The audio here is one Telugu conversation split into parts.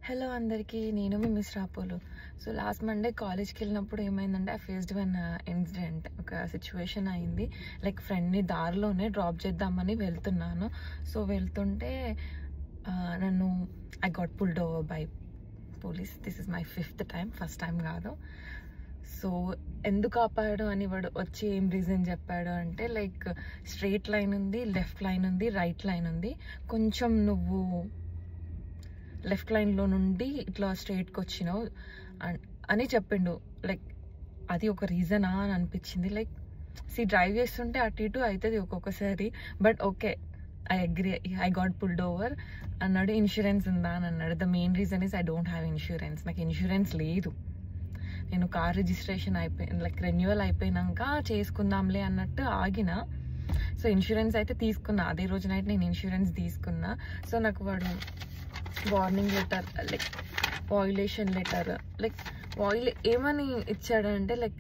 హలో అందరికీ, నేను మీ Miss Rapolu. So last Monday కాలేజ్కి వెళ్ళినప్పుడు ఏమైందంటే ఐ ఫేస్డ్ వన్ ఇన్సిడెంట్. ఒక సిచ్యువేషన్ అయింది. లైక్ ఫ్రెండ్ని దారిలోనే డ్రాప్ చేద్దామని వెళ్తున్నాను. సో వెళ్తుంటే నన్ను I got pulled over by police. This is my 5th time, first time కాదు. సో ఎందుకు ఆపాడు అని వాడు వచ్చి ఏం రీజన్ చెప్పాడు అంటే, లైక్ స్ట్రైట్ లైన్ ఉంది, లెఫ్ట్ లైన్ ఉంది, రైట్ లైన్ ఉంది, కొంచెం నువ్వు లెఫ్ట్ లైన్లో నుండి ఇట్లా స్ట్రైట్కి వచ్చినావు అని చెప్పిండు. లైక్ అది ఒక రీజనా అని అనిపించింది. లైక్ డ్రైవ్ చేస్తుంటే అటు ఇటు అవుతుంది ఒక్కొక్కసారి, but okay I agree, I got pulled over అన్నాడు. ఇన్సూరెన్స్ ఉందా అని అన్నాడు. The main reason is I don't have insurance. నాకు ఇన్సూరెన్స్ లేదు. నేను కార్ రిజిస్ట్రేషన్ లైక్ రెన్యువల్ అయిపోయినాక చేసుకుందాంలే అన్నట్టు ఆగిన. సో ఇన్సూరెన్స్ అయితే తీసుకున్నా, అదే రోజు నైట్ నేను ఇన్సూరెన్స్ తీసుకున్నా. సో నాకు వాడు warning letter, like violation letter, like ఏమని ఇచ్చాడంటే, లైక్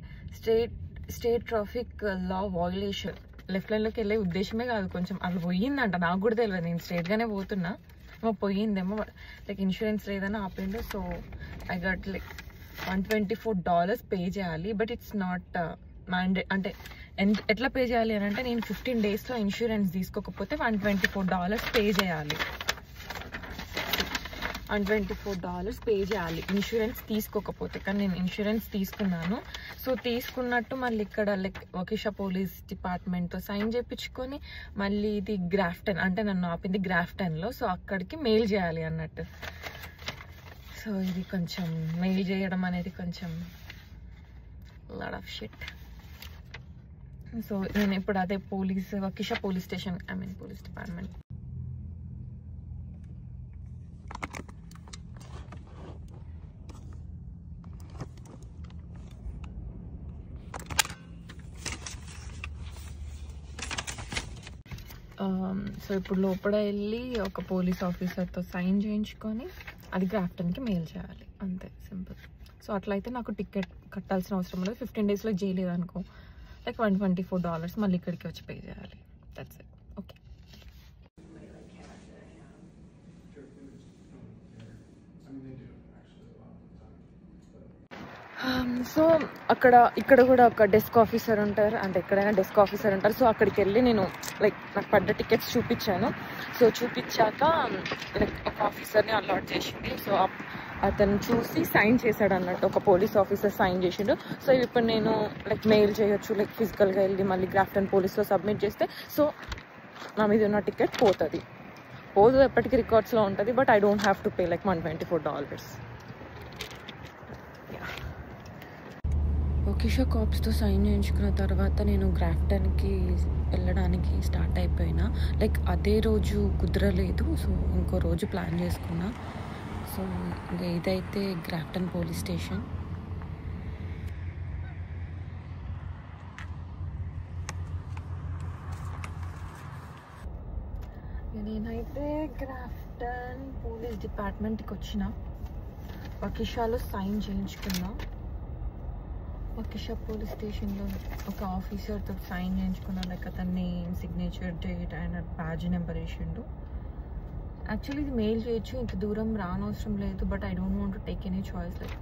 స్టేట్ ట్రాఫిక్ లా వాయిలేషన్. లెఫ్ట్ లైన్లోకి వెళ్ళే ఉద్దేశమే కాదు, కొంచెం అది పోయిందంట, నాకు కూడా తెలియదు. నేను స్ట్రైట్గానే పోతున్నా, పోయిందేమో, లైక్ ఇన్సూరెన్స్ లేదని ఆపిండు. So I got like $124 pay చేయాలి. బట్ ఇట్స్ నాట్ అంటే ఎట్లా పే చేయాలి అని అంటే, నేను 15 daysలో ఇన్సూరెన్స్ తీసుకోకపోతే $124 పే చేయాలి. $124 పే చేయాలి ఇన్సూరెన్స్ తీసుకోకపోతే. కానీ నేను ఇన్సూరెన్స్ తీసుకున్నాను. సో తీసుకున్నట్టు మళ్ళీ ఇక్కడ లైక్ వకీషా పోలీస్ డిపార్ట్మెంట్తో సైన్ చేయించుకొని, మళ్ళీ ఇది గ్రాఫ్టన్, అంటే నన్ను ఆపింది గ్రాఫ్టన్లో. సో అక్కడికి మెయిల్ చేయాలి అన్నట్టు. సో ఇది కొంచెం మెయిల్ చేయడం అనేది కొంచెం లాట్ ఆఫ్ షిట్. సో నేను ఇప్పుడు అదే Waukesha police station, police department. So ఇప్పుడు లోపల వెళ్ళి ఒక పోలీస్ ఆఫీసర్తో సైన్ చేయించుకొని అది గ్రాఫ్టన్కి మెయిల్ చేయాలి, అంతే, సింపుల్. సో అట్లయితే నాకు టికెట్ కట్టాల్సిన అవసరం లేదు. 15 daysలో చేయలేదు అనుకో, లైక్ $124 మళ్ళీ ఇక్కడికి వచ్చి పే చేయాలి. That's it. ఓకే. సో ఇక్కడ కూడా ఒక డెస్క్ ఆఫీసర్ ఉంటారు, అంటే ఎక్కడైనా డెస్క్ ఆఫీసర్ ఉంటారు. సో అక్కడికి వెళ్ళి నేను లైక్ నాకు పడ్డ టికెట్స్ చూపించాను. సో చూపించాక లైక్ ఒక ఆఫీసర్ని అలాట్ చేసింది. సో అతను చూసి సైన్ చేశాడు అన్నట్టు, ఒక పోలీస్ ఆఫీసర్ సైన్ చేసిండు. సో ఇప్పుడు నేను లైక్ మెయిల్ చేయొచ్చు, లైక్ ఫిజికల్గా వెళ్ళి మళ్ళీ గ్రాఫ్టన్ పోలీస్లో సబ్మిట్ చేస్తే సో నా మీద ఉన్న టికెట్ పోదు, ఎప్పటికీ రికార్డ్స్లో ఉంటుంది. But I don't have to pay like $124. Waukesha కాప్స్తో సైన్ చేయించుకున్న తర్వాత నేను గ్రాఫ్టన్కి వెళ్ళడానికి స్టార్ట్ అయిపోయినా. లైక్ అదే రోజు కుదరలేదు, సో ఇంకో రోజు ప్లాన్ చేసుకున్నా. సో ఇదైతే గ్రాఫ్టన్ పోలీస్ స్టేషన్. నేనైతే గ్రాఫ్టన్ పోలీస్ డిపార్ట్మెంట్కి వచ్చిన, వకీషాలో సైన్ చేయించుకున్నా. వకీషా పోలీస్ స్టేషన్లో ఒక ఆఫీసర్తో సైన్ చేయించుకున్నా. లైక్ అతని name, signature, date and badge number వేసిండు. యాక్చువల్లీ ఇది మెయిల్ చేయొచ్చు, ఇంత దూరం రానవసరం లేదు. But I don't want to take any choice, like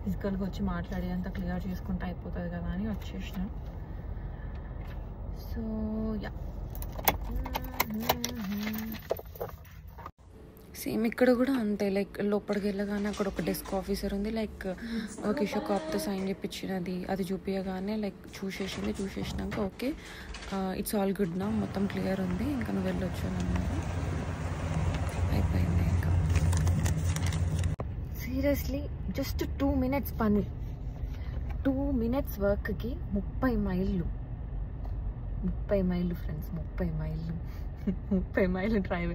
ఫిజికల్గా వచ్చి మాట్లాడి అంతా క్లియర్ చేసుకుంటే అయిపోతుంది కదా అని వచ్చేసిన. సో యా, సేమ్ ఇక్కడ కూడా అంతే. లైక్ లోపలికి వెళ్ళగానే అక్కడ ఒక డెస్క్ ఆఫీసర్ ఉంది, లైక్ వకీషా కాప్తో సైన్ చేయించినది అది చూపించగానే లైక్ చూసేసినాక ఓకే ఇట్స్ ఆల్ గుడ్ నా, మొత్తం క్లియర్ ఉంది, ఇంకా నువ్వు వెళ్ళొచ్చు అన్నారు. అయిపోయింది. ఇంకా సీరియస్లీ జస్ట్ 2 minutes పని, 2 minutes వర్క్కి 30 మైళ్ళు ఫ్రెండ్స్, 30 మైళ్ళు డ్రైవ్.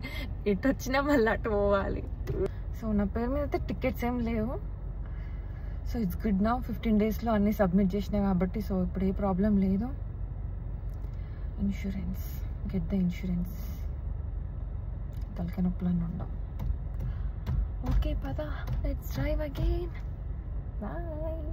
ఇటు వచ్చినా మళ్ళీ అటు పోవాలి. సో నా పేరు మీద అయితే టికెట్స్ ఏం లేవు. సో ఇట్స్ గుడ్ నా, 15 daysలో అన్నీ సబ్మిట్ చేసినా కాబట్టి. సో ఇప్పుడు ఏ ప్రాబ్లం లేదు. ఇన్సూరెన్స్, గెట్ ద ఇన్సూరెన్స్, తలకాయ నొప్పులన్నీ ఉండవు. ఓకే పద, లెట్స్ డ్రైవ్ అగైన్. బాయ్.